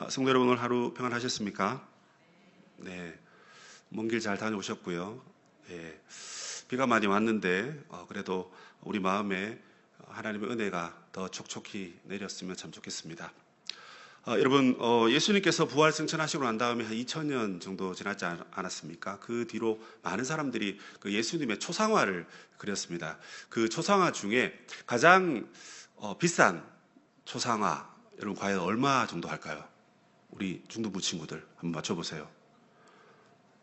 성도 여러분, 오늘 하루 평안하셨습니까? 네, 먼 길 잘 다녀오셨고요. 예, 비가 많이 왔는데 그래도 우리 마음에 하나님의 은혜가 더 촉촉히 내렸으면 참 좋겠습니다. 여러분, 예수님께서 부활 승천하시고 난 다음에 한 2000년 정도 지났지 않았습니까? 그 뒤로 많은 사람들이 그 예수님의 초상화를 그렸습니다. 그 초상화 중에 가장 비싼 초상화, 여러분 과연 얼마 정도 할까요? 우리 중도부 친구들 한번 맞춰보세요.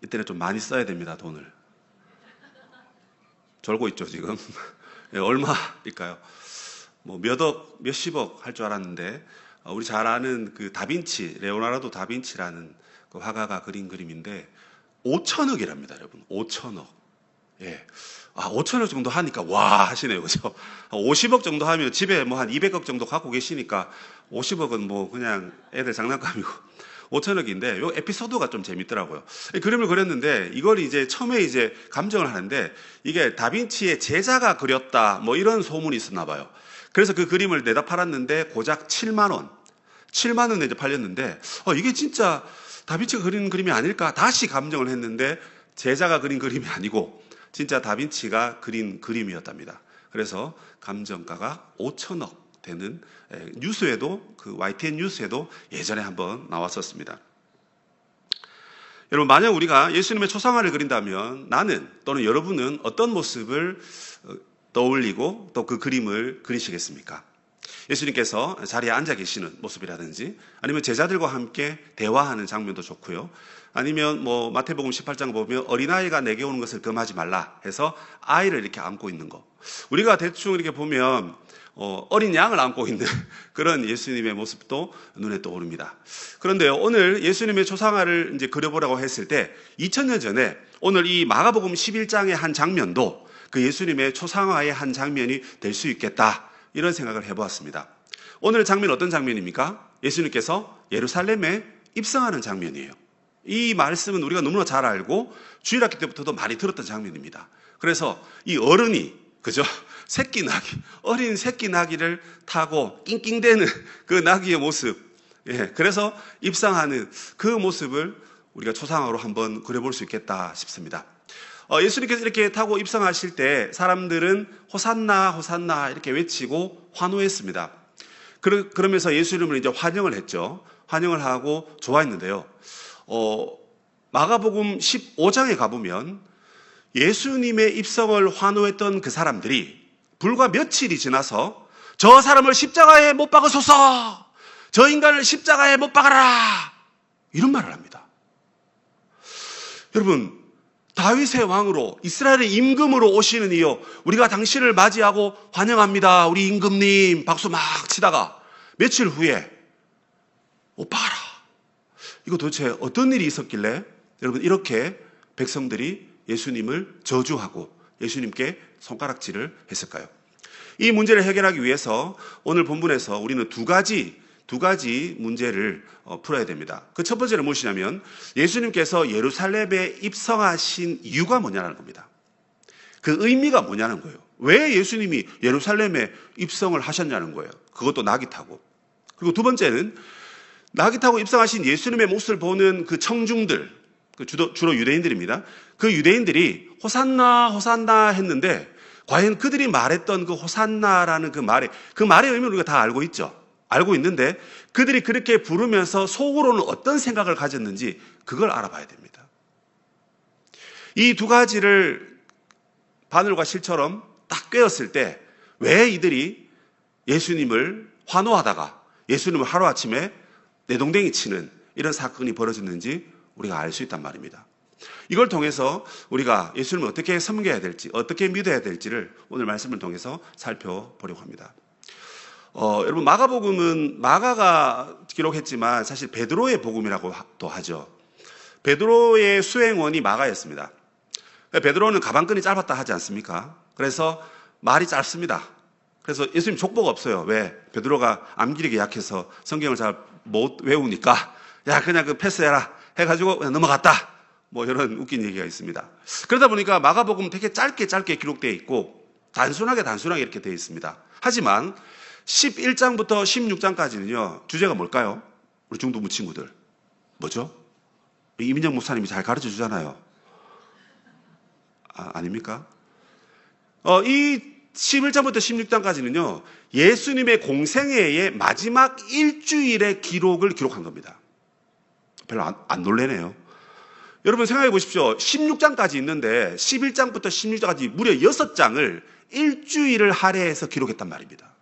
이때는 좀 많이 써야 됩니다, 돈을. 졸고 있죠, 지금. 예, 얼마일까요? 뭐 몇 억, 몇십억 할 줄 알았는데, 우리 잘 아는 그 다빈치, 레오나르도 다빈치라는 그 화가가 그린 그림인데, 5천억이랍니다, 여러분. 5천억. 예. 5천억 정도 하니까, 와, 하시네요, 그죠? 50억 정도 하면 집에 뭐 한 200억 정도 갖고 계시니까, 50억은 뭐 그냥 애들 장난감이고, 5천억인데, 요 에피소드가 좀 재밌더라고요. 그림을 그렸는데, 이걸 이제 처음에 이제 감정을 하는데, 이게 다빈치의 제자가 그렸다, 뭐 이런 소문이 있었나 봐요. 그래서 그 그림을 내다 팔았는데, 고작 7만원. 7만원에 이제 팔렸는데, 이게 진짜 다빈치가 그린 그림이 아닐까? 다시 감정을 했는데, 제자가 그린 그림이 아니고, 진짜 다빈치가 그린 그림이었답니다. 그래서 감정가가 5천억 되는, 뉴스에도, 그 YTN 뉴스에도 예전에 한번 나왔었습니다. 여러분, 만약 우리가 예수님의 초상화를 그린다면 나는 또는 여러분은 어떤 모습을 떠올리고 또 그 그림을 그리시겠습니까? 예수님께서 자리에 앉아 계시는 모습이라든지 아니면 제자들과 함께 대화하는 장면도 좋고요. 아니면 뭐 마태복음 18장 보면 어린아이가 내게 오는 것을 금하지 말라 해서 아이를 이렇게 안고 있는 거. 우리가 대충 이렇게 보면 어린 양을 안고 있는 그런 예수님의 모습도 눈에 떠오릅니다. 그런데요, 오늘 예수님의 초상화를 이제 그려보라고 했을 때 2000년 전에 오늘 이 마가복음 11장의 한 장면도 그 예수님의 초상화의 한 장면이 될 수 있겠다. 이런 생각을 해보았습니다. 오늘 장면 어떤 장면입니까? 예수님께서 예루살렘에 입성하는 장면이에요. 이 말씀은 우리가 너무나 잘 알고 주일학교 때부터도 많이 들었던 장면입니다. 그래서 이 어른이, 그죠? 새끼 나귀, 어린 새끼 나귀를 타고 낑낑대는 그 나귀의 모습. 예, 그래서 입상하는 그 모습을 우리가 초상화로 한번 그려볼 수 있겠다 싶습니다. 예수님께서 이렇게 타고 입성하실 때 사람들은 호산나 호산나 이렇게 외치고 환호했습니다. 그러면서 예수님을 이제 환영을 했죠. 환영을 하고 좋아했는데요. 마가복음 15장에 가보면 예수님의 입성을 환호했던 그 사람들이 불과 며칠이 지나서 저 사람을 십자가에 못 박으소서, 저 인간을 십자가에 못 박아라, 이런 말을 합니다. 여러분, 다윗의 왕으로 이스라엘의 임금으로 오시는 이여 우리가 당신을 맞이하고 환영합니다, 우리 임금님, 박수 막 치다가 며칠 후에 못 박아라. 이거 도대체 어떤 일이 있었길래 여러분 이렇게 백성들이 예수님을 저주하고 예수님께 손가락질을 했을까요? 이 문제를 해결하기 위해서 오늘 본문에서 우리는 두 가지 문제를 풀어야 됩니다. 그 첫 번째는 무엇이냐면 예수님께서 예루살렘에 입성하신 이유가 뭐냐는 겁니다. 그 의미가 뭐냐는 거예요. 왜 예수님이 예루살렘에 입성을 하셨냐는 거예요. 그것도 나귀 타고. 그리고 두 번째는 나귀 타고 입성하신 예수님의 모습을 보는 그 청중들, 주로 유대인들입니다. 그 유대인들이 호산나 호산나 했는데 과연 그들이 말했던 그 호산나라는 그 말의 의미를 우리가 다 알고 있죠. 알고 있는데 그들이 그렇게 부르면서 속으로는 어떤 생각을 가졌는지 그걸 알아봐야 됩니다. 이 두 가지를 바늘과 실처럼 딱 꿰었을 때 왜 이들이 예수님을 환호하다가 예수님을 하루아침에 내동댕이 치는 이런 사건이 벌어졌는지 우리가 알 수 있단 말입니다. 이걸 통해서 우리가 예수님을 어떻게 섬겨야 될지, 어떻게 믿어야 될지를 오늘 말씀을 통해서 살펴보려고 합니다. 여러분, 마가복음은 마가가 기록했지만 사실 베드로의 복음이라고도 하죠. 베드로의 수행원이 마가였습니다. 베드로는 가방끈이 짧았다 하지 않습니까? 그래서 말이 짧습니다. 그래서 예수님 족보가 없어요. 왜? 베드로가 암기력이 약해서 성경을 잘 못 외우니까 야, 그냥 그 패스해라 해가지고 그냥 넘어갔다. 뭐 이런 웃긴 얘기가 있습니다. 그러다 보니까 마가복음 되게 짧게 기록되어 있고 단순하게 이렇게 되어 있습니다. 하지만 11장부터 16장까지는요, 주제가 뭘까요? 우리 중동부 친구들. 뭐죠? 이민정 목사님이 잘 가르쳐 주잖아요. 아닙니까? 이 11장부터 16장까지는요, 예수님의 공생애의 마지막 일주일의 기록을 기록한 겁니다. 별로 안 놀래네요. 여러분 생각해 보십시오. 16장까지 있는데 11장부터 16장까지 무려 6장을 일주일을 할애해서 기록했단 말입니다.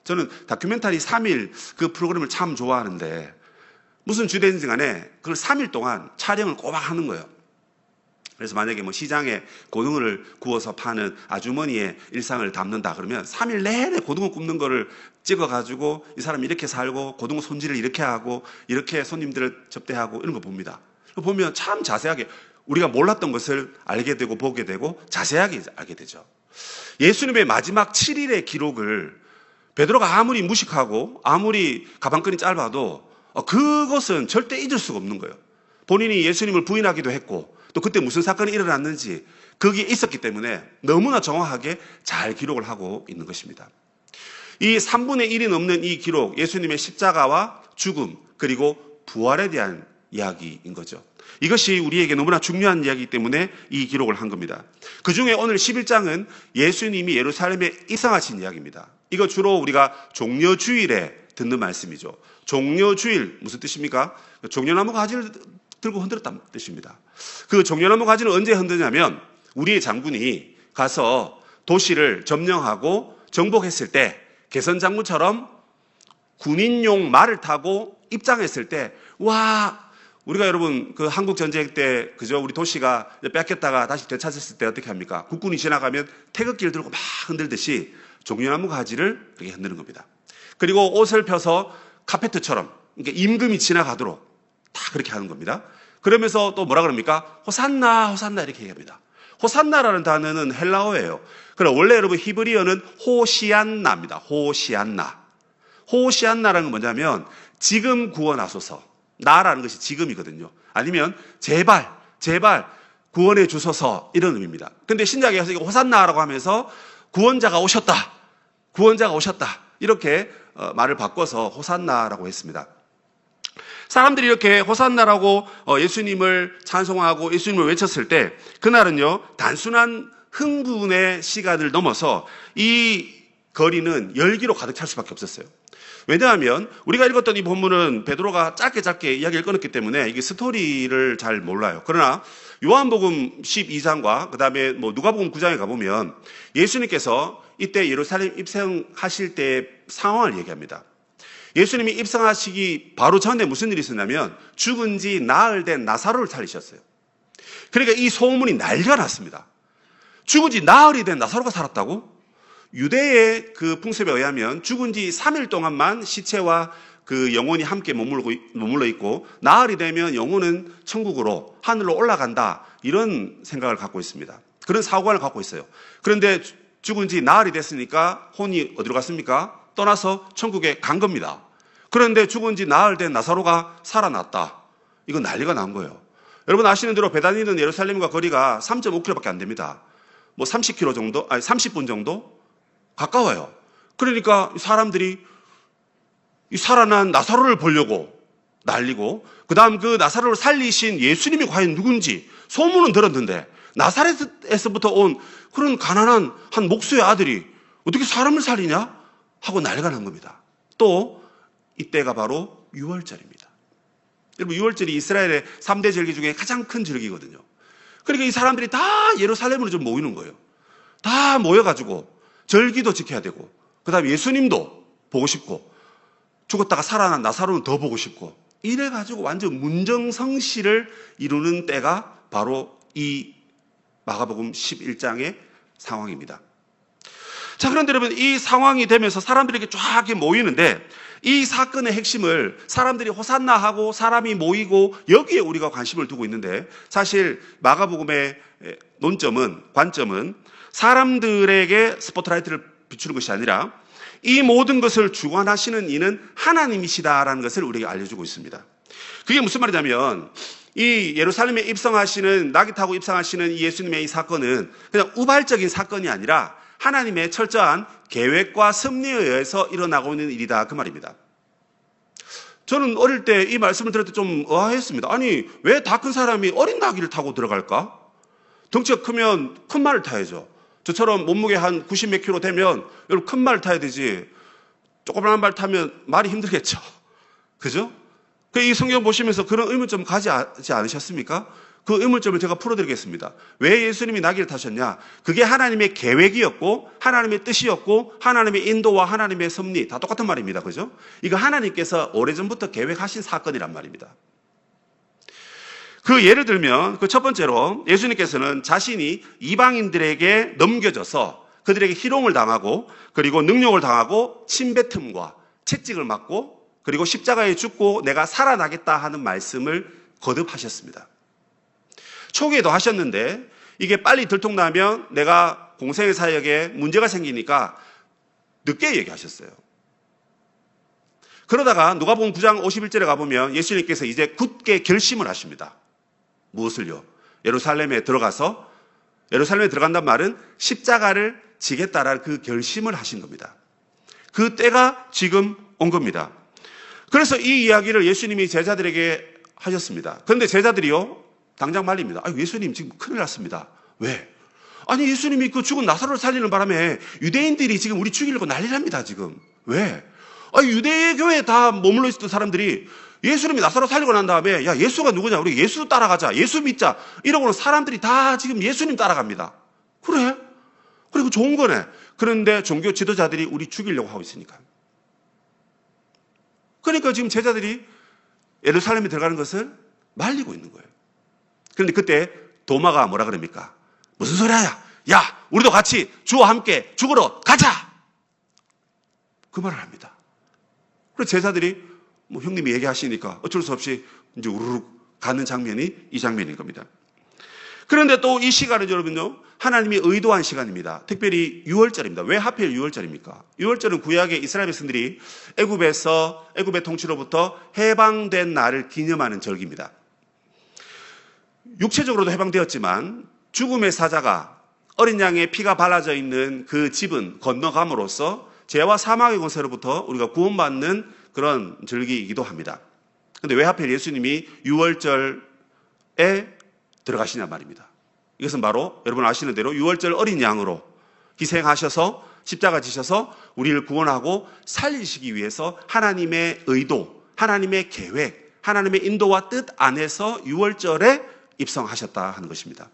저는 다큐멘터리 3일 그 프로그램을 참 좋아하는데 무슨 주제든지 간에 그걸 3일 동안 촬영을 꼬박 하는 거예요. 그래서 만약에 뭐 시장에 고등어를 구워서 파는 아주머니의 일상을 담는다 그러면 3일 내내 고등어 굽는 거를 찍어가지고 이 사람이 이렇게 살고 고등어 손질을 이렇게 하고 이렇게 손님들을 접대하고 이런 거 봅니다. 보면 참 자세하게 우리가 몰랐던 것을 알게 되고 보게 되고 자세하게 알게 되죠. 예수님의 마지막 7일의 기록을 베드로가 아무리 무식하고 아무리 가방끈이 짧아도 그것은 절대 잊을 수가 없는 거예요. 본인이 예수님을 부인하기도 했고 또 그때 무슨 사건이 일어났는지 거기에 있었기 때문에 너무나 정확하게 잘 기록을 하고 있는 것입니다. 이 3분의 1이 넘는 이 기록, 예수님의 십자가와 죽음 그리고 부활에 대한 이야기인 거죠. 이것이 우리에게 너무나 중요한 이야기이기 때문에 이 기록을 한 겁니다. 그중에 오늘 11장은 예수님이 예루살렘에 입성하신 이야기입니다. 이거 주로 우리가 종려주일에 듣는 말씀이죠. 종려주일 무슨 뜻입니까? 종려나무 가지를 들고 흔들었다는 뜻입니다. 그 종려나무 가지는 언제 흔드냐면 우리의 장군이 가서 도시를 점령하고 정복했을 때 개선장군처럼 군인용 말을 타고 입장했을 때 와, 우리가 여러분 그 한국 전쟁 때 그죠? 우리 도시가 뺏겼다가 다시 되찾았을 때 어떻게 합니까? 국군이 지나가면 태극기를 들고 막 흔들듯이 종려나무 가지를 이렇게 흔드는 겁니다. 그리고 옷을 펴서 카페트처럼 그러니까 임금이 지나가도록 다 그렇게 하는 겁니다. 그러면서 또 뭐라 그럽니까? 호산나, 호산나 이렇게 얘기합니다. 호산나라는 단어는 헬라어예요. 그럼 원래 여러분 히브리어는 호시안나입니다. 호시안나. 호시안나라는 건 뭐냐면 지금 구원하소서. 나라는 것이 지금이거든요. 아니면 제발 구원해 주소서 이런 의미입니다. 근데 신약에 가서 이거 호산나라고 하면서 구원자가 오셨다. 이렇게 말을 바꿔서 호산나라고 했습니다. 사람들이 이렇게 호산나라고 예수님을 찬송하고 예수님을 외쳤을 때 그날은요 단순한 흥분의 시간을 넘어서 이 거리는 열기로 가득 찰 수밖에 없었어요. 왜냐하면 우리가 읽었던 이 본문은 베드로가 짧게 이야기를 끊었기 때문에 이게 스토리를 잘 몰라요. 그러나 요한복음 12장과 그 다음에 누가복음 9장에 가보면 예수님께서 이때 예루살렘 입성하실 때의 상황을 얘기합니다. 예수님이 입성하시기 바로 전에 무슨 일이 있었냐면 죽은 지 나흘 된 나사로를 살리셨어요. 그러니까 이 소문이 난리가 났습니다. 죽은 지 나흘이 된 나사로가 살았다고? 유대의 그 풍습에 의하면 죽은 지 3일 동안만 시체와 그 영혼이 함께 머물러 있고 나흘이 되면 영혼은 천국으로 하늘로 올라간다 이런 생각을 갖고 있습니다. 그런 사고관을 갖고 있어요. 그런데 죽은 지 나흘이 됐으니까 혼이 어디로 갔습니까? 떠나서 천국에 간 겁니다. 그런데 죽은 지 나흘 된 나사로가 살아났다. 이건 난리가 난 거예요. 여러분 아시는 대로 베다니는 예루살렘과 거리가 3.5km밖에 안 됩니다. 30km 정도, 30분 정도 가까워요. 그러니까 사람들이 이 살아난 나사로를 보려고 난리고 그다음 그 나사로를 살리신 예수님이 과연 누군지 소문은 들었는데 나사렛에서부터 온 그런 가난한 한 목수의 아들이 어떻게 사람을 살리냐? 하고 난리가 난 겁니다. 또 이때가 바로 유월절입니다. 여러분 유월절이 이스라엘의 3대 절기 중에 가장 큰 절기거든요. 그러니까 이 사람들이 다 예루살렘으로 좀 모이는 거예요. 다 모여가지고 절기도 지켜야 되고 그 다음에 예수님도 보고 싶고 죽었다가 살아난 나사로는 더 보고 싶고 이래가지고 완전 문정성시를 이루는 때가 바로 이 마가복음 11장의 상황입니다. 자, 그런데 여러분 이 상황이 되면서 사람들에게 쫙 모이는데 이 사건의 핵심을 사람들이 호산나하고 사람이 모이고 여기에 우리가 관심을 두고 있는데 사실 마가복음의 관점은 사람들에게 스포트라이트를 비추는 것이 아니라 이 모든 것을 주관하시는 이는 하나님이시다라는 것을 우리에게 알려주고 있습니다. 그게 무슨 말이냐면 이 예루살렘에 입성하시는 나귀 타고 입성하시는 이 예수님의 이 사건은 그냥 우발적인 사건이 아니라 하나님의 철저한 계획과 섭리에 의해서 일어나고 있는 일이다 그 말입니다. 저는 어릴 때 이 말씀을 들을 때 좀 의아했습니다. 아니, 왜 다 큰 사람이 어린 나귀를 타고 들어갈까? 덩치가 크면 큰 말을 타야죠. 저처럼 몸무게 한 90 몇 킬로 되면 여러분 큰 말을 타야 되지. 조그만한 말 타면 말이 힘들겠죠. 그죠? 이 성경 보시면서 그런 의문점 가지지 않으셨습니까? 그 의문점을 제가 풀어드리겠습니다. 왜 예수님이 나귀를 타셨냐? 그게 하나님의 계획이었고 하나님의 뜻이었고 하나님의 인도와 하나님의 섭리 다 똑같은 말입니다. 그죠? 이거 하나님께서 오래전부터 계획하신 사건이란 말입니다. 그 예를 들면 그 첫 번째로 예수님께서는 자신이 이방인들에게 넘겨져서 그들에게 희롱을 당하고 그리고 능욕을 당하고 침뱉음과 채찍을 맞고 그리고 십자가에 죽고 내가 살아나겠다 하는 말씀을 거듭하셨습니다. 초기에도 하셨는데 이게 빨리 들통나면 내가 공생의 사역에 문제가 생기니까 늦게 얘기하셨어요. 그러다가 누가복음 9장 51절에 가보면 예수님께서 이제 굳게 결심을 하십니다. 무엇을요? 예루살렘에 들어간단 말은 십자가를 지겠다라는 그 결심을 하신 겁니다. 그 때가 지금 온 겁니다. 그래서 이 이야기를 예수님이 제자들에게 하셨습니다. 그런데 제자들이요, 당장 말립니다. 예수님 지금 큰일 났습니다. 왜? 아니, 예수님이 그 죽은 나사로를 살리는 바람에 유대인들이 지금 우리 죽이려고 난리납니다, 지금. 왜? 유대 교회에 다 머물러 있었던 사람들이 예수님이 나사로 살리고 난 다음에 야, 예수가 누구냐? 우리 예수 따라가자. 예수 믿자. 이러고는 사람들이 다 지금 예수님 따라갑니다. 그래? 그리고 좋은 거네. 그런데 종교 지도자들이 우리 죽이려고 하고 있으니까. 그러니까 지금 제자들이 예루살렘에 들어가는 것을 말리고 있는 거예요. 그런데 그때 도마가 뭐라 그럽니까? 무슨 소리야? 야, 우리도 같이 주와 함께 죽으러 가자! 그 말을 합니다. 그래서 제자들이 형님이 얘기하시니까 어쩔 수 없이 이제 우르르 가는 장면이 이 장면인 겁니다. 그런데 또 이 시간은 여러분요, 하나님이 의도한 시간입니다. 특별히 유월절입니다. 왜 하필 유월절입니까? 유월절은 구약의 이스라엘 백성들이 애굽의 통치로부터 해방된 날을 기념하는 절기입니다. 육체적으로도 해방되었지만 죽음의 사자가 어린 양의 피가 발라져 있는 그 집은 건너감으로써 죄와 사망의 권세로부터 우리가 구원받는 그런 절기이기도 합니다. 그런데 왜 하필 예수님이 유월절에 들어가시냐 말입니다. 이것은 바로 여러분 아시는 대로 유월절 어린 양으로 희생하셔서 십자가 지셔서 우리를 구원하고 살리시기 위해서 하나님의 의도, 하나님의 계획, 하나님의 인도와 뜻 안에서 유월절에 입성하셨다 하는 것입니다.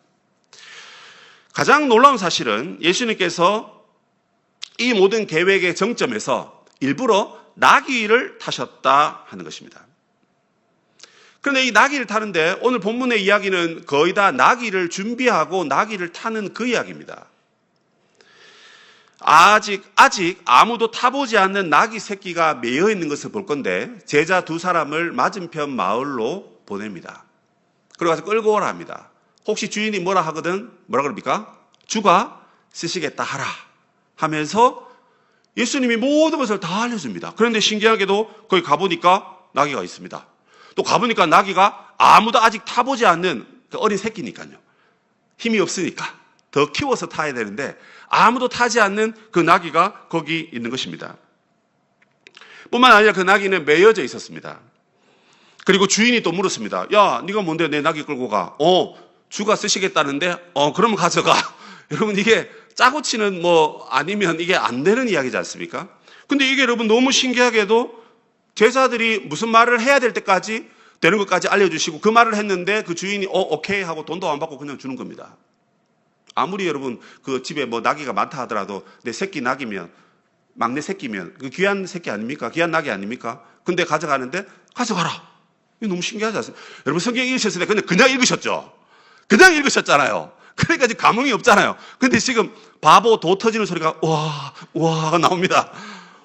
가장 놀라운 사실은 예수님께서 이 모든 계획의 정점에서 일부러 나귀를 타셨다 하는 것입니다. 그런데 이 나귀를 타는데 오늘 본문의 이야기는 거의 다 나귀를 준비하고 나귀를 타는 그 이야기입니다. 아직 아무도 타보지 않는 나귀 새끼가 매여 있는 것을 볼 건데 제자 두 사람을 맞은편 마을로 보냅니다. 그리고 가서 끌고 오라 합니다. 혹시 주인이 뭐라 하거든 뭐라 그럽니까? 주가 쓰시겠다 하라 하면서 예수님이 모든 것을 다 알려줍니다. 그런데 신기하게도 거기 가보니까 나귀가 있습니다. 또 가보니까 나귀가 아무도 아직 타보지 않는 어린 새끼니까요. 힘이 없으니까 더 키워서 타야 되는데 아무도 타지 않는 그 나귀가 거기 있는 것입니다. 뿐만 아니라 그 나귀는 매여져 있었습니다. 그리고 주인이 또 물었습니다. 야, 네가 뭔데 내 나귀 끌고 가? 주가 쓰시겠다는데 그러면 가져가. 여러분 이게 짜고 치는 아니면 이게 안 되는 이야기지 않습니까? 근데 이게 여러분 너무 신기하게도 제자들이 무슨 말을 해야 될 때까지 되는 것까지 알려주시고 그 말을 했는데 그 주인이 오케이 하고 돈도 안 받고 그냥 주는 겁니다. 아무리 여러분 그 집에 나귀가 많다 하더라도 내 새끼 나귀면 막내 새끼면 그 귀한 새끼 아닙니까? 귀한 나귀 아닙니까? 근데 가져가는데 가져가라. 이거 너무 신기하지 않습니까? 여러분 성경 읽으셨을 때 그냥 읽으셨죠? 그냥 읽으셨잖아요. 그러니까 지금 감흥이 없잖아요. 근데 지금 바보 도 터지는 소리가 와가 나옵니다.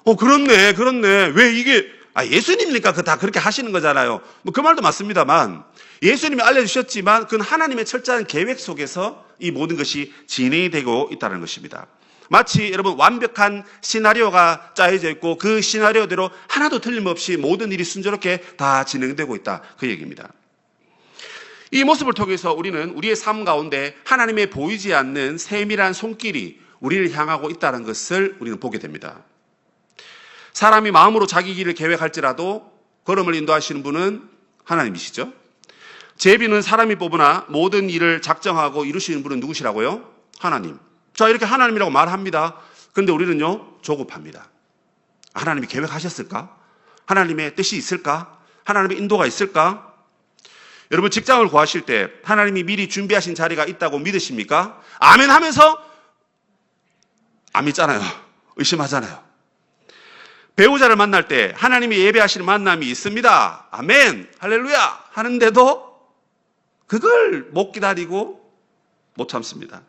그렇네. 왜 이게 예수님이니까 다 그렇게 하시는 거잖아요. 그 말도 맞습니다만 예수님이 알려주셨지만 그건 하나님의 철저한 계획 속에서 이 모든 것이 진행이 되고 있다는 것입니다. 마치 여러분 완벽한 시나리오가 짜여져 있고 그 시나리오대로 하나도 틀림없이 모든 일이 순조롭게 다 진행되고 있다 그 얘기입니다. 이 모습을 통해서 우리는 우리의 삶 가운데 하나님의 보이지 않는 세밀한 손길이 우리를 향하고 있다는 것을 우리는 보게 됩니다. 사람이 마음으로 자기 길을 계획할지라도 걸음을 인도하시는 분은 하나님이시죠. 제비는 사람이 뽑으나 모든 일을 작정하고 이루시는 분은 누구시라고요? 하나님. 자, 이렇게 하나님이라고 말합니다. 그런데 우리는요, 조급합니다. 하나님이 계획하셨을까? 하나님의 뜻이 있을까? 하나님의 인도가 있을까? 여러분, 직장을 구하실 때 하나님이 미리 준비하신 자리가 있다고 믿으십니까? 아멘 하면서 안 믿잖아요. 의심하잖아요. 배우자를 만날 때 하나님이 예배하시는 만남이 있습니다. 아멘, 할렐루야 하는데도 그걸 못 기다리고 못 참습니다.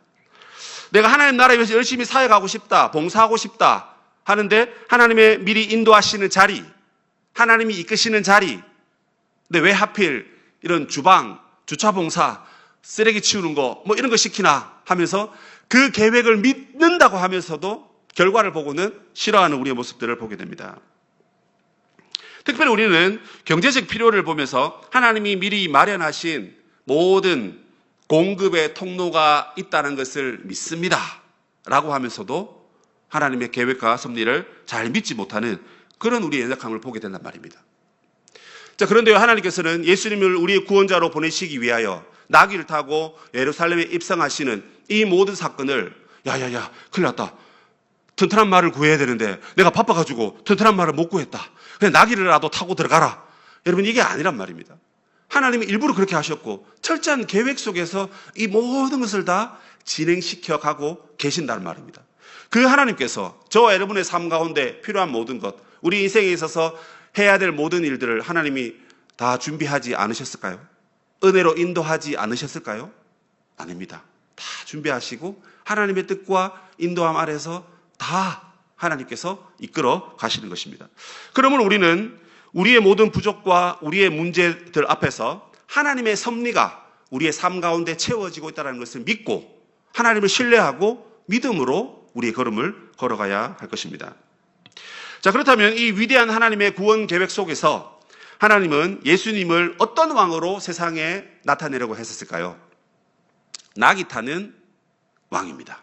내가 하나님 나라에 위해서 열심히 사역하고 싶다, 봉사하고 싶다 하는데 하나님의 미리 인도하시는 자리, 하나님이 이끄시는 자리, 근데 왜 하필 이런 주방, 주차 봉사, 쓰레기 치우는 거 뭐 이런 거 시키나 하면서 그 계획을 믿는다고 하면서도 결과를 보고는 싫어하는 우리의 모습들을 보게 됩니다. 특별히 우리는 경제적 필요를 보면서 하나님이 미리 마련하신 모든 공급의 통로가 있다는 것을 믿습니다 라고 하면서도 하나님의 계획과 섭리를 잘 믿지 못하는 그런 우리의 연약함을 보게 된단 말입니다. 자, 그런데요, 하나님께서는 예수님을 우리의 구원자로 보내시기 위하여 나귀를 타고 예루살렘에 입성하시는 이 모든 사건을 야야야 큰일 났다, 튼튼한 말을 구해야 되는데 내가 바빠가지고 튼튼한 말을 못 구했다, 그냥 나귀를라도 타고 들어가라, 여러분 이게 아니란 말입니다. 하나님이 일부러 그렇게 하셨고 철저한 계획 속에서 이 모든 것을 다 진행시켜 가고 계신다는 말입니다. 그 하나님께서 저와 여러분의 삶 가운데 필요한 모든 것, 우리 인생에 있어서 해야 될 모든 일들을 하나님이 다 준비하지 않으셨을까요? 은혜로 인도하지 않으셨을까요? 아닙니다. 다 준비하시고 하나님의 뜻과 인도함 아래서 다 하나님께서 이끌어 가시는 것입니다. 그러면 우리는 우리의 모든 부족과 우리의 문제들 앞에서 하나님의 섭리가 우리의 삶 가운데 채워지고 있다는 것을 믿고 하나님을 신뢰하고 믿음으로 우리의 걸음을 걸어가야 할 것입니다. 자, 그렇다면 이 위대한 하나님의 구원 계획 속에서 하나님은 예수님을 어떤 왕으로 세상에 나타내려고 했었을까요? 나귀 타는 왕입니다.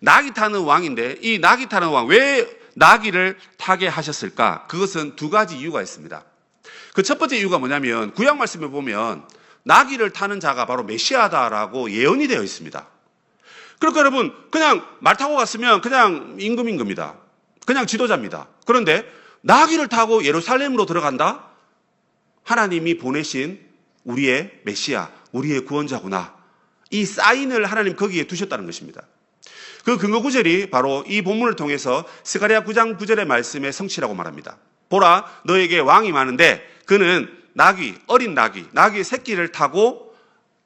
나귀 타는 왕인데 이 나귀 타는 왕, 왜 나귀를 타게 하셨을까? 그것은 두 가지 이유가 있습니다. 그 첫 번째 이유가 뭐냐면 구약 말씀을 보면 나귀를 타는 자가 바로 메시아다라고 예언이 되어 있습니다. 그러니까 여러분, 그냥 말 타고 갔으면 그냥 임금인 겁니다. 그냥 지도자입니다. 그런데 나귀를 타고 예루살렘으로 들어간다? 하나님이 보내신 우리의 메시아, 우리의 구원자구나. 이 사인을 하나님 거기에 두셨다는 것입니다. 그 근거 구절이 바로 이 본문을 통해서 스가랴 9장 9절의 말씀의 성취라고 말합니다. 보라, 너에게 왕이 많은데 그는 나귀, 어린 나귀의 새끼를 타고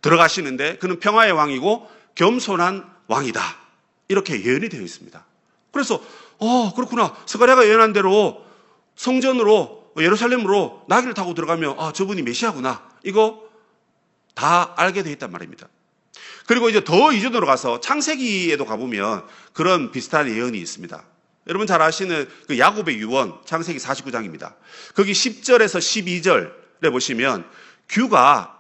들어가시는데 그는 평화의 왕이고 겸손한 왕이다. 이렇게 예언이 되어 있습니다. 그래서 그렇구나. 스가랴가 예언한 대로 성전으로 예루살렘으로 나귀를 타고 들어가면 저분이 메시아구나. 이거 다 알게 되어 있단 말입니다. 그리고 이제 더 이전으로 가서 창세기에도 가보면 그런 비슷한 예언이 있습니다. 여러분 잘 아시는 그 야곱의 유언, 창세기 49장입니다. 거기 10절에서 12절에 보시면 규가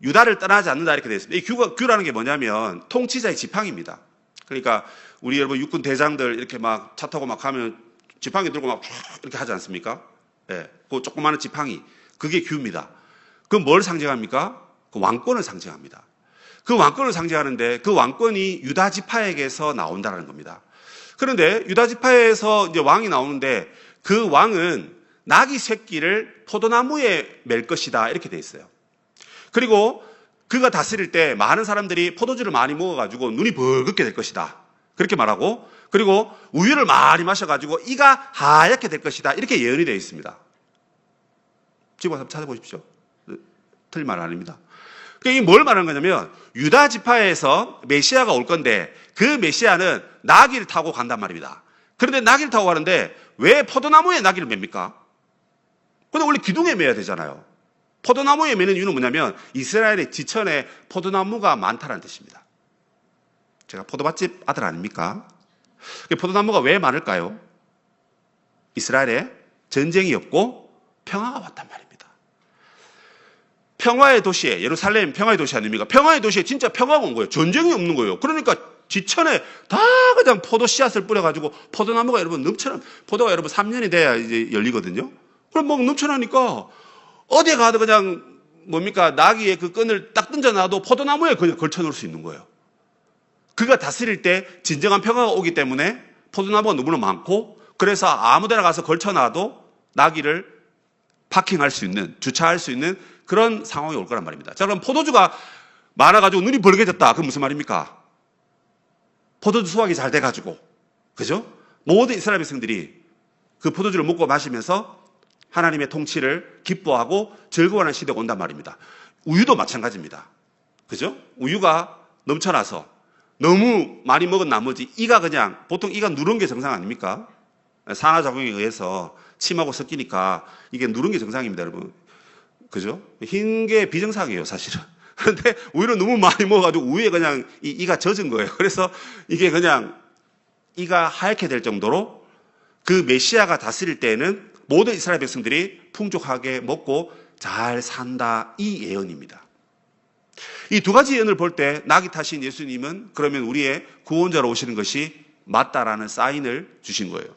유다를 떠나지 않는다 이렇게 되어 있습니다. 이 규라는 게 뭐냐면 통치자의 지팡이입니다. 그러니까 우리 여러분 육군 대장들 이렇게 막 차 타고 막 가면 지팡이 들고 막 이렇게 하지 않습니까? 예, 그 조그마한 지팡이, 그게 규입니다. 그건 뭘 상징합니까? 그 왕권을 상징합니다. 그 왕권을 상징하는데 그 왕권이 유다 지파에게서 나온다는 겁니다. 그런데 유다 지파에서 이제 왕이 나오는데 그 왕은 나귀 새끼를 포도나무에 맬 것이다 이렇게 돼 있어요. 그리고 그가 다스릴 때 많은 사람들이 포도주를 많이 먹어가지고 눈이 벌겋게 될 것이다 그렇게 말하고, 그리고 우유를 많이 마셔가지고 이가 하얗게 될 것이다 이렇게 예언이 되어 있습니다. 지금 한번 찾아보십시오. 틀린 말 아닙니다. 이게 뭘 말하는 거냐면 유다 지파에서 메시아가 올 건데 그 메시아는 나귀를 타고 간단 말입니다. 그런데 나귀를 타고 가는데 왜 포도나무에 나귀를 맵니까? 근데 원래 기둥에 매야 되잖아요. 포도나무에 매는 이유는 뭐냐면 이스라엘의 지천에 포도나무가 많다는 뜻입니다. 제가 포도밭집 아들 아닙니까? 포도나무가 왜 많을까요? 이스라엘에 전쟁이 없고 평화가 왔단 말입니다. 평화의 도시에, 예루살렘 평화의 도시 아닙니까? 평화의 도시에 진짜 평화가 온 거예요. 전쟁이 없는 거예요. 그러니까 지천에 다 그냥 포도 씨앗을 뿌려가지고 포도나무가 여러분 늪처럼, 포도가 여러분 3년이 돼야 이제 열리거든요. 그럼 막 넘쳐나니까 어디에 가도 그냥 뭡니까? 나귀의 그 끈을 딱 던져놔도 포도나무에 그냥 걸쳐놓을 수 있는 거예요. 그가 다스릴 때 진정한 평화가 오기 때문에 포도나무가 너무나 많고, 그래서 아무데나 가서 걸쳐놔도 나귀를 파킹할 수 있는, 주차할 수 있는 그런 상황이 올 거란 말입니다. 자, 그럼 포도주가 많아가지고 눈이 벌게졌다. 그건 무슨 말입니까? 포도주 수확이 잘 돼가지고, 그죠? 모든 이스라엘 백성들이 그 포도주를 먹고 마시면서 하나님의 통치를 기뻐하고 즐거워하는 시대가 온단 말입니다. 우유도 마찬가지입니다. 그죠? 우유가 넘쳐나서 너무 많이 먹은 나머지 이가 그냥, 보통 이가 누런 게 정상 아닙니까? 산화작용에 의해서 침하고 섞이니까 이게 누른 게 정상입니다, 여러분. 그죠? 흰 게 비정상이에요, 사실은. 그런데 우유를 너무 많이 먹어가지고 우유에 그냥 이가 젖은 거예요. 그래서 이게 그냥 이가 하얗게 될 정도로 그 메시아가 다스릴 때에는 모든 이스라엘 백성들이 풍족하게 먹고 잘 산다, 이 예언입니다. 이 두 가지 예언을 볼 때 낙이 타신 예수님은 그러면 우리의 구원자로 오시는 것이 맞다라는 사인을 주신 거예요.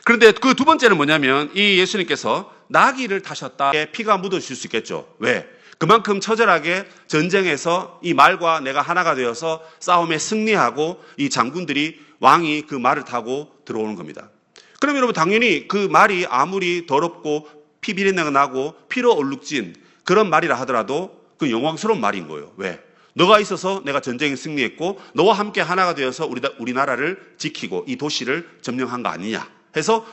그런데 그 두 번째는 뭐냐면, 이 예수님께서 나귀를 타셨다, 피가 묻어질 수 있겠죠. 왜? 그만큼 처절하게 전쟁에서 이 말과 내가 하나가 되어서 싸움에 승리하고 이 장군들이, 왕이 그 말을 타고 들어오는 겁니다. 그럼 여러분, 당연히 그 말이 아무리 더럽고 피 비린내가 나고 피로 얼룩진 그런 말이라 하더라도 그 영광스러운 말인 거예요. 왜? 너가 있어서 내가 전쟁에 승리했고 너와 함께 하나가 되어서 우리나라를 지키고 이 도시를 점령한 거 아니냐 해서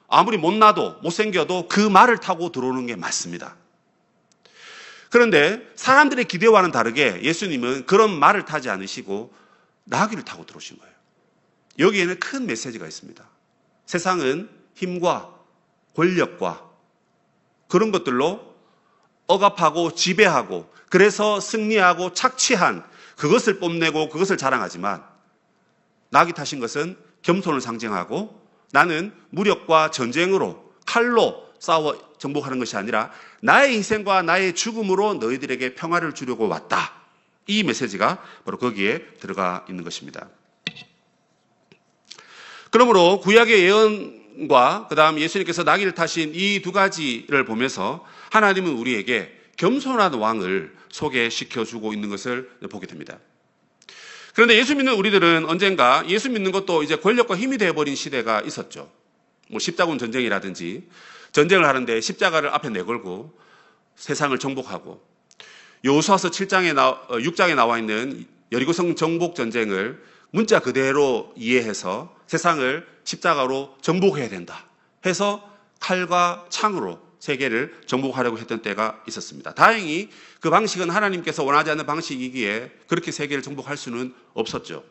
아무리 못나도 못생겨도 그 말을 타고 들어오는 게 맞습니다. 그런데 사람들의 기대와는 다르게 예수님은 그런 말을 타지 않으시고 나귀를 타고 들어오신 거예요. 여기에는 큰 메시지가 있습니다. 세상은 힘과 권력과 그런 것들로 억압하고 지배하고 그래서 승리하고 착취한 그것을 뽐내고 그것을 자랑하지만, 나귀 타신 것은 겸손을 상징하고 나는 무력과 전쟁으로 칼로 싸워 정복하는 것이 아니라 나의 희생과 나의 죽음으로 너희들에게 평화를 주려고 왔다. 이 메시지가 바로 거기에 들어가 있는 것입니다. 그러므로 구약의 예언과 그다음 예수님께서 나귀를 타신 이 두 가지를 보면서 하나님은 우리에게 겸손한 왕을 소개시켜주고 있는 것을 보게 됩니다. 그런데 예수 믿는 우리들은 언젠가 예수 믿는 것도 이제 권력과 힘이 되어버린 시대가 있었죠. 뭐 십자군 전쟁이라든지 전쟁을 하는데 십자가를 앞에 내걸고 세상을 정복하고, 여호수아서 6장에 나와 있는 여리고성 정복 전쟁을 문자 그대로 이해해서 세상을 십자가로 정복해야 된다 해서 칼과 창으로 세계를 정복하려고 했던 때가 있었습니다. 다행히 그 방식은 하나님께서 원하지 않는 방식이기에 그렇게 세계를 정복할 수는 없었죠.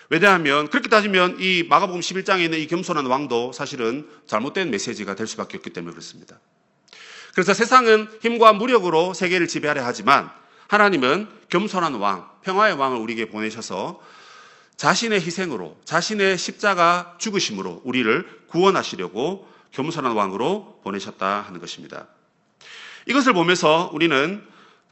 왜냐하면 그렇게 따지면 이 마가복음 11장에 있는 이 겸손한 왕도 사실은 잘못된 메시지가 될 수밖에 없기 때문에 그렇습니다. 그래서 세상은 힘과 무력으로 세계를 지배하려 하지만 하나님은 겸손한 왕, 평화의 왕을 우리에게 보내셔서 자신의 희생으로, 자신의 십자가 죽으심으로 우리를 구원하시려고 겸손한 왕으로 보내셨다 하는 것입니다. 이것을 보면서 우리는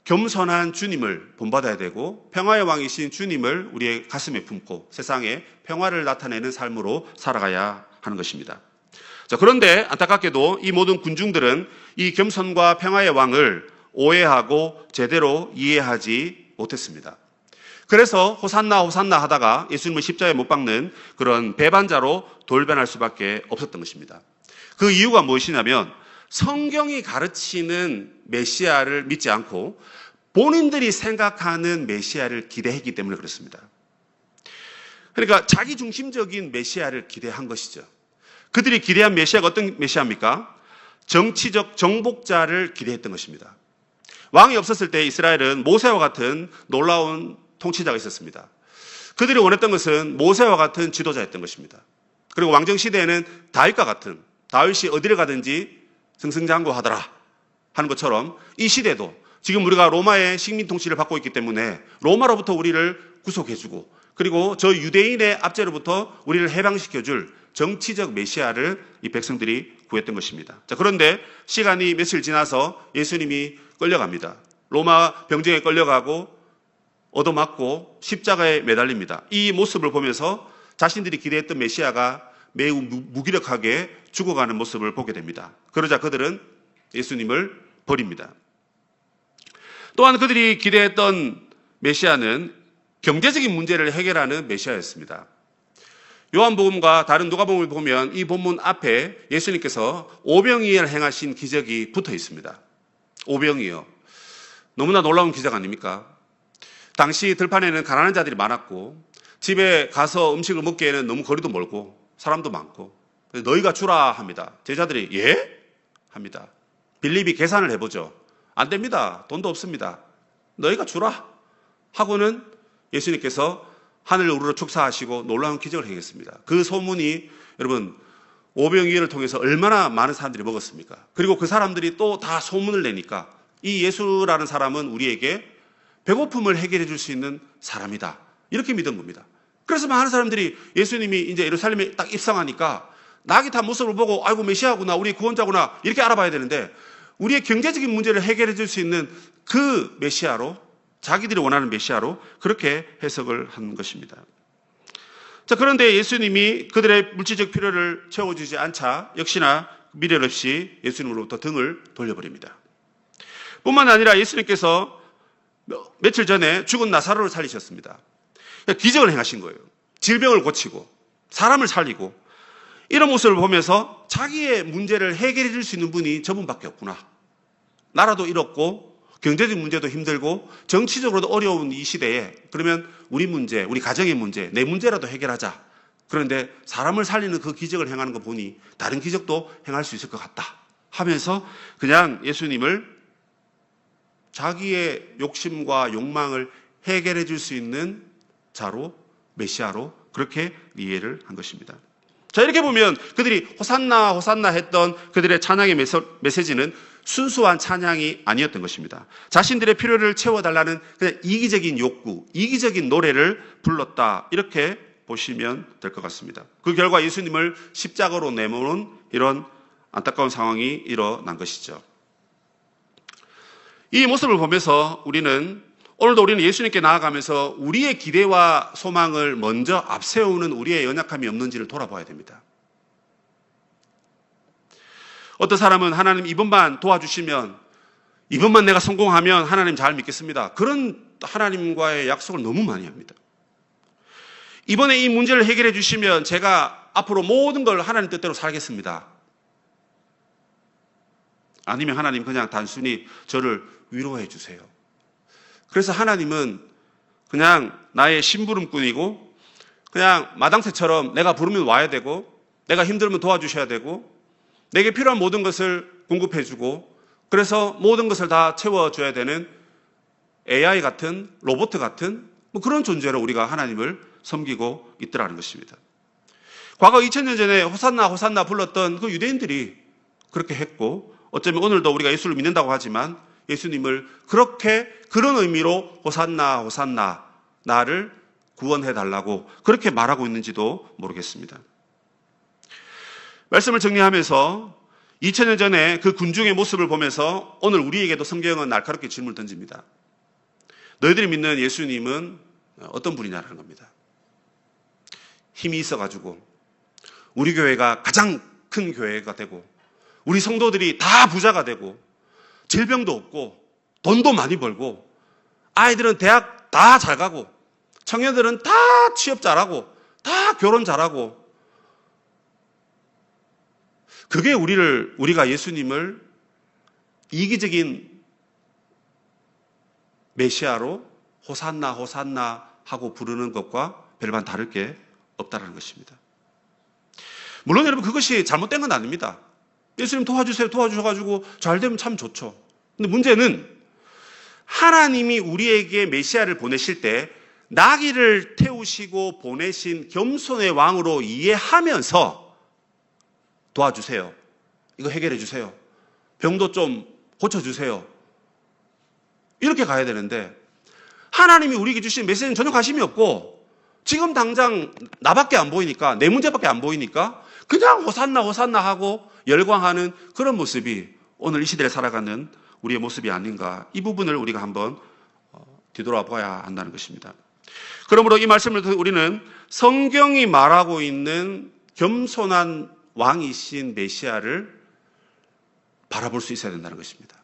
겸손한 주님을 본받아야 되고 평화의 왕이신 주님을 우리의 가슴에 품고 세상에 평화를 나타내는 삶으로 살아가야 하는 것입니다. 자, 그런데 안타깝게도 이 모든 군중들은 이 겸손과 평화의 왕을 오해하고 제대로 이해하지 못했습니다. 그래서 호산나 호산나 하다가 예수님을 십자가에 못 박는 그런 배반자로 돌변할 수밖에 없었던 것입니다. 그 이유가 무엇이냐면 성경이 가르치는 메시아를 믿지 않고 본인들이 생각하는 메시아를 기대했기 때문에 그렇습니다. 그러니까 자기 중심적인 메시아를 기대한 것이죠. 그들이 기대한 메시아가 어떤 메시아입니까? 정치적 정복자를 기대했던 것입니다. 왕이 없었을 때 이스라엘은 모세와 같은 놀라운 통치자가 있었습니다. 그들이 원했던 것은 모세와 같은 지도자였던 것입니다. 그리고 왕정시대에는 다윗과 같은, 다윗이 어디를 가든지 승승장구하더라 하는 것처럼 이 시대도 지금 우리가 로마의 식민 통치를 받고 있기 때문에 로마로부터 우리를 구속해주고 그리고 저 유대인의 압제로부터 우리를 해방시켜줄 정치적 메시아를 이 백성들이 구했던 것입니다. 자, 그런데 시간이 며칠 지나서 예수님이 끌려갑니다. 로마 병정에 끌려가고 얻어맞고 십자가에 매달립니다. 이 모습을 보면서 자신들이 기대했던 메시아가 매우 무기력하게 죽어가는 모습을 보게 됩니다. 그러자 그들은 예수님을 버립니다. 또한 그들이 기대했던 메시아는 경제적인 문제를 해결하는 메시아였습니다. 요한복음과 다른 누가복음을 보면 이 본문 앞에 예수님께서 오병이어를 행하신 기적이 붙어 있습니다. 오병이어. 너무나 놀라운 기적 아닙니까? 당시 들판에는 가난한 자들이 많았고 집에 가서 음식을 먹기에는 너무 거리도 멀고 사람도 많고 너희가 주라 합니다. 제자들이 예? 합니다. 빌립이 계산을 해보죠. 안 됩니다. 돈도 없습니다. 너희가 주라 하고는 예수님께서 하늘을 우러러 축사하시고 놀라운 기적을 행했습니다. 그 소문이 여러분 오병이어를 통해서 얼마나 많은 사람들이 먹었습니까? 그리고 그 사람들이 또 다 소문을 내니까 이 예수라는 사람은 우리에게 배고픔을 해결해 줄 수 있는 사람이다. 이렇게 믿은 겁니다. 그래서 많은 사람들이 예수님이 이제 예루살렘에 딱 입성하니까 낙이 탄 모습을 보고 아이고 메시아구나, 우리 구원자구나 이렇게 알아봐야 되는데 우리의 경제적인 문제를 해결해 줄 수 있는 그 메시아로, 자기들이 원하는 메시아로 그렇게 해석을 한 것입니다. 자, 그런데 예수님이 그들의 물질적 필요를 채워주지 않자 역시나 미련 없이 예수님으로부터 등을 돌려버립니다. 뿐만 아니라 예수님께서 며칠 전에 죽은 나사로를 살리셨습니다. 기적을 행하신 거예요. 질병을 고치고 사람을 살리고 이런 모습을 보면서 자기의 문제를 해결해 줄 수 있는 분이 저분밖에 없구나. 나라도 잃었고 경제적 문제도 힘들고 정치적으로도 어려운 이 시대에 그러면 우리 문제, 우리 가정의 문제, 내 문제라도 해결하자. 그런데 사람을 살리는 그 기적을 행하는 거 보니 다른 기적도 행할 수 있을 것 같다 하면서 그냥 예수님을 자기의 욕심과 욕망을 해결해 줄 수 있는 자로, 메시아로 그렇게 이해를 한 것입니다. 자, 이렇게 보면 그들이 호산나 호산나 했던 그들의 찬양의 메시지는 순수한 찬양이 아니었던 것입니다. 자신들의 필요를 채워달라는 그냥 이기적인 욕구, 이기적인 노래를 불렀다 이렇게 보시면 될 것 같습니다. 그 결과 예수님을 십자가로 내모는 이런 안타까운 상황이 일어난 것이죠. 이 모습을 보면서 오늘도 우리는 예수님께 나아가면서 우리의 기대와 소망을 먼저 앞세우는 우리의 연약함이 없는지를 돌아봐야 됩니다. 어떤 사람은 하나님 이번만 도와주시면, 이번만 내가 성공하면 하나님 잘 믿겠습니다. 그런 하나님과의 약속을 너무 많이 합니다. 이번에 이 문제를 해결해 주시면 제가 앞으로 모든 걸 하나님 뜻대로 살겠습니다. 아니면 하나님 그냥 단순히 저를 위로해 주세요. 그래서 하나님은 그냥 나의 심부름꾼이고 그냥 마당새처럼 내가 부르면 와야 되고 내가 힘들면 도와주셔야 되고 내게 필요한 모든 것을 공급해 주고 그래서 모든 것을 다 채워줘야 되는 AI 같은 로봇 같은 그런 존재로 우리가 하나님을 섬기고 있더라는 것입니다. 과거 2000년 전에 호산나 호산나 불렀던 그 유대인들이 그렇게 했고 어쩌면 오늘도 우리가 예수를 믿는다고 하지만 예수님을 그렇게 그런 의미로 호산나 호산나 나를 구원해달라고 그렇게 말하고 있는지도 모르겠습니다. 말씀을 정리하면서 2000년 전에 그 군중의 모습을 보면서 오늘 우리에게도 성경은 날카롭게 질문을 던집니다. 너희들이 믿는 예수님은 어떤 분이냐는 겁니다. 힘이 있어가지고 우리 교회가 가장 큰 교회가 되고 우리 성도들이 다 부자가 되고 질병도 없고 돈도 많이 벌고 아이들은 대학 다 잘 가고 청년들은 다 취업 잘하고 다 결혼 잘하고 그게 우리가 예수님을 이기적인 메시아로 호산나 호산나 하고 부르는 것과 별반 다를 게 없다는 것입니다. 물론 여러분 그것이 잘못된 건 아닙니다. 예수님 도와주세요. 도와주셔가지고 잘 되면 참 좋죠. 근데 문제는 하나님이 우리에게 메시아를 보내실 때 나귀를 태우시고 보내신 겸손의 왕으로 이해하면서 도와주세요. 이거 해결해 주세요. 병도 좀 고쳐주세요. 이렇게 가야 되는데 하나님이 우리에게 주신 메시지는 전혀 관심이 없고 지금 당장 나밖에 안 보이니까 내 문제밖에 안 보이니까 그냥 호산나 호산나 하고 열광하는 그런 모습이 오늘 이 시대에 살아가는 우리의 모습이 아닌가 이 부분을 우리가 한번 뒤돌아봐야 한다는 것입니다. 그러므로 이 말씀을 우리는 성경이 말하고 있는 겸손한 왕이신 메시아를 바라볼 수 있어야 된다는 것입니다.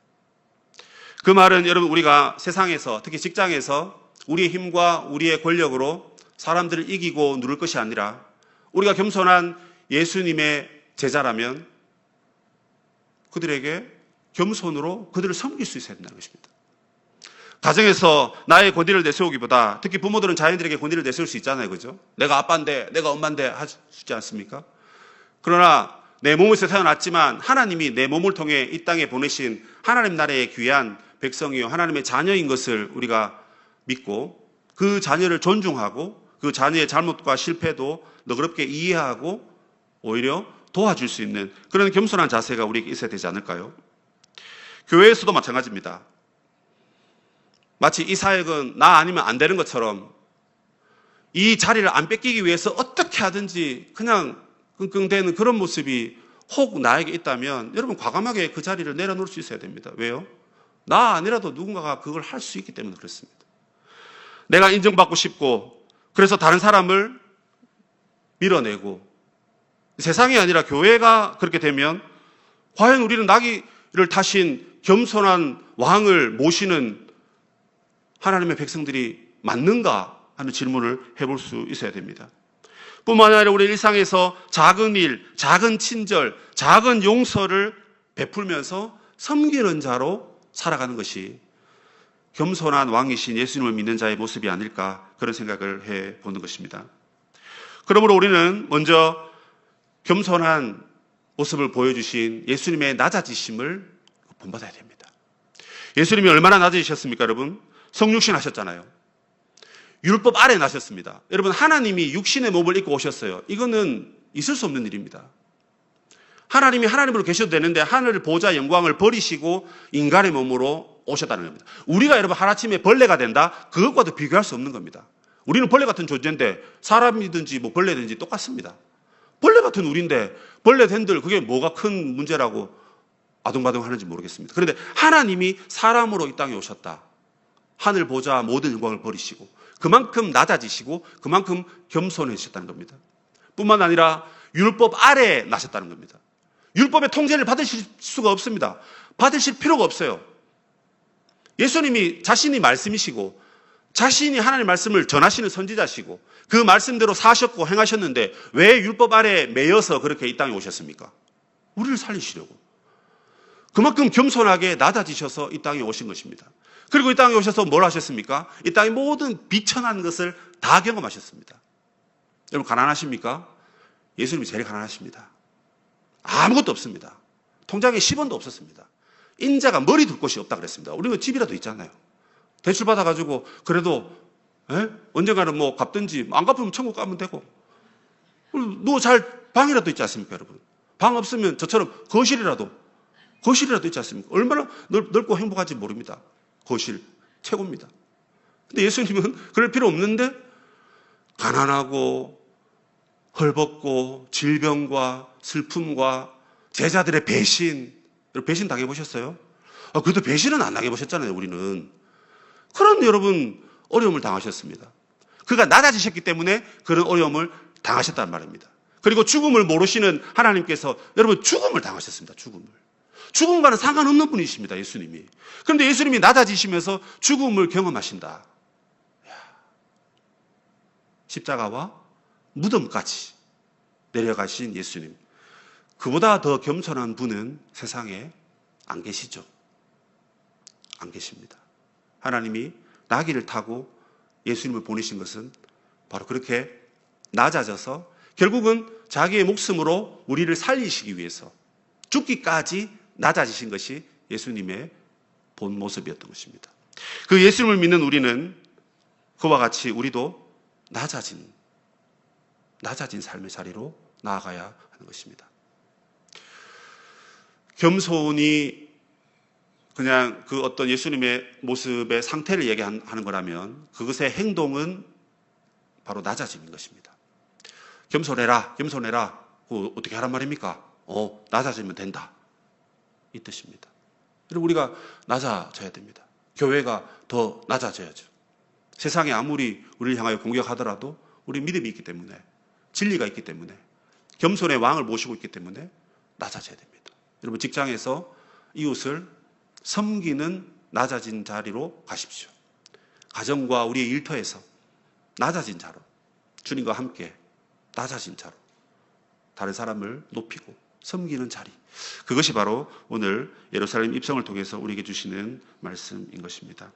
그 말은 여러분, 우리가 세상에서, 특히 직장에서 우리의 힘과 우리의 권력으로 사람들을 이기고 누를 것이 아니라 우리가 겸손한 예수님의 제자라면 그들에게 겸손으로 그들을 섬길 수 있어야 된다는 것입니다. 가정에서 나의 권위를 내세우기보다, 특히 부모들은 자녀들에게 권위를 내세울 수 있잖아요. 그죠? 내가 아빠인데, 내가 엄마인데 하지 않습니까? 그러나 내 몸에서 태어났지만 하나님이 내 몸을 통해 이 땅에 보내신 하나님 나라의 귀한 백성이요, 하나님의 자녀인 것을 우리가 믿고 그 자녀를 존중하고 그 자녀의 잘못과 실패도 너그럽게 이해하고 오히려 도와줄 수 있는 그런 겸손한 자세가 우리에게 있어야 되지 않을까요? 교회에서도 마찬가지입니다. 마치 이 사역은 나 아니면 안 되는 것처럼 이 자리를 안 뺏기기 위해서 어떻게 하든지 그냥 끙끙대는 그런 모습이 혹 나에게 있다면 여러분, 과감하게 그 자리를 내려놓을 수 있어야 됩니다. 왜요? 나 아니라도 누군가가 그걸 할 수 있기 때문에 그렇습니다. 내가 인정받고 싶고 그래서 다른 사람을 밀어내고 세상이 아니라 교회가 그렇게 되면 과연 우리는 나귀를 타신 겸손한 왕을 모시는 하나님의 백성들이 맞는가 하는 질문을 해볼 수 있어야 됩니다. 뿐만 아니라 우리 일상에서 작은 일, 작은 친절, 작은 용서를 베풀면서 섬기는 자로 살아가는 것이 겸손한 왕이신 예수님을 믿는 자의 모습이 아닐까, 그런 생각을 해보는 것입니다. 그러므로 우리는 먼저 겸손한 모습을 보여주신 예수님의 낮아지심을 본받아야 됩니다. 예수님이 얼마나 낮아지셨습니까, 여러분? 성육신 하셨잖아요. 율법 아래 나셨습니다. 여러분, 하나님이 육신의 몸을 입고 오셨어요. 이거는 있을 수 없는 일입니다. 하나님이 하나님으로 계셔도 되는데 하늘 보좌 영광을 버리시고 인간의 몸으로 오셨다는 겁니다. 우리가 여러분 하루아침에 벌레가 된다? 그것과도 비교할 수 없는 겁니다. 우리는 벌레 같은 존재인데 사람이든지 뭐 벌레든지 똑같습니다. 벌레 같은 우리인데 벌레 된들 그게 뭐가 큰 문제라고 아둥바둥 하는지 모르겠습니다. 그런데 하나님이 사람으로 이 땅에 오셨다. 하늘 보좌 모든 영광을 버리시고 그만큼 낮아지시고 그만큼 겸손해지셨다는 겁니다. 뿐만 아니라 율법 아래에 나셨다는 겁니다. 율법의 통제를 받으실 수가 없습니다. 받으실 필요가 없어요. 예수님이 자신이 말씀이시고 자신이 하나님의 말씀을 전하시는 선지자시고 그 말씀대로 사셨고 행하셨는데 왜 율법 아래에 매여서 그렇게 이 땅에 오셨습니까? 우리를 살리시려고. 그만큼 겸손하게 낮아지셔서 이 땅에 오신 것입니다. 그리고 이 땅에 오셔서 뭘 하셨습니까? 이 땅의 모든 비천한 것을 다 경험하셨습니다. 여러분, 가난하십니까? 예수님이 제일 가난하십니다. 아무것도 없습니다. 통장에 10원도 없었습니다. 인자가 머리 둘 곳이 없다 그랬습니다. 우리는 집이라도 있잖아요. 대출 받아가지고 그래도 언젠가는 뭐 갚든지 안 갚으면 천국 가면 되고 누워 잘 방이라도 있지 않습니까, 여러분? 방 없으면 저처럼 거실이라도 있지 않습니까? 얼마나 넓고 행복한지 모릅니다. 거실 최고입니다. 근데 예수님은 그럴 필요 없는데 가난하고 헐벗고 질병과 슬픔과 제자들의 배신 당해보셨어요? 그래도 배신은 안 당해보셨잖아요, 우리는. 그런데 여러분, 어려움을 당하셨습니다. 그가 낮아지셨기 때문에 그런 어려움을 당하셨단 말입니다. 그리고 죽음을 모르시는 하나님께서 여러분 죽음을 당하셨습니다. 죽음과는 상관없는 분이십니다, 예수님이. 그런데 예수님이 낮아지시면서 죽음을 경험하신다. 십자가와 무덤까지 내려가신 예수님. 그보다 더 겸손한 분은 세상에 안 계시죠. 안 계십니다. 하나님이 나귀를 타고 예수님을 보내신 것은 바로 그렇게 낮아져서 결국은 자기의 목숨으로 우리를 살리시기 위해서 죽기까지 낮아지신 것이 예수님의 본 모습이었던 것입니다. 그 예수님을 믿는 우리는 그와 같이 우리도 낮아진 삶의 자리로 나아가야 하는 것입니다. 겸손이 그냥 그 어떤 예수님의 모습의 상태를 얘기하는 거라면 그것의 행동은 바로 낮아짐인 것입니다. 겸손해라. 그거 어떻게 하란 말입니까? 낮아지면 된다. 이 뜻입니다. 그리고 우리가 낮아져야 됩니다. 교회가 더 낮아져야죠. 세상이 아무리 우리를 향하여 공격하더라도 우리 믿음이 있기 때문에, 진리가 있기 때문에 겸손의 왕을 모시고 있기 때문에 낮아져야 됩니다. 여러분 직장에서 이웃을 섬기는 낮아진 자리로 가십시오. 가정과 우리의 일터에서 낮아진 자로, 주님과 함께 낮아진 자로 다른 사람을 높이고 섬기는 자리, 그것이 바로 오늘 예루살렘 입성을 통해서 우리에게 주시는 말씀인 것입니다.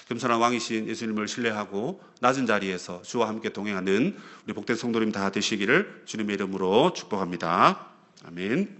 겸손한 왕이신 예수님을 신뢰하고 낮은 자리에서 주와 함께 동행하는 우리 복된 성도님 다 되시기를 주님의 이름으로 축복합니다. 아멘.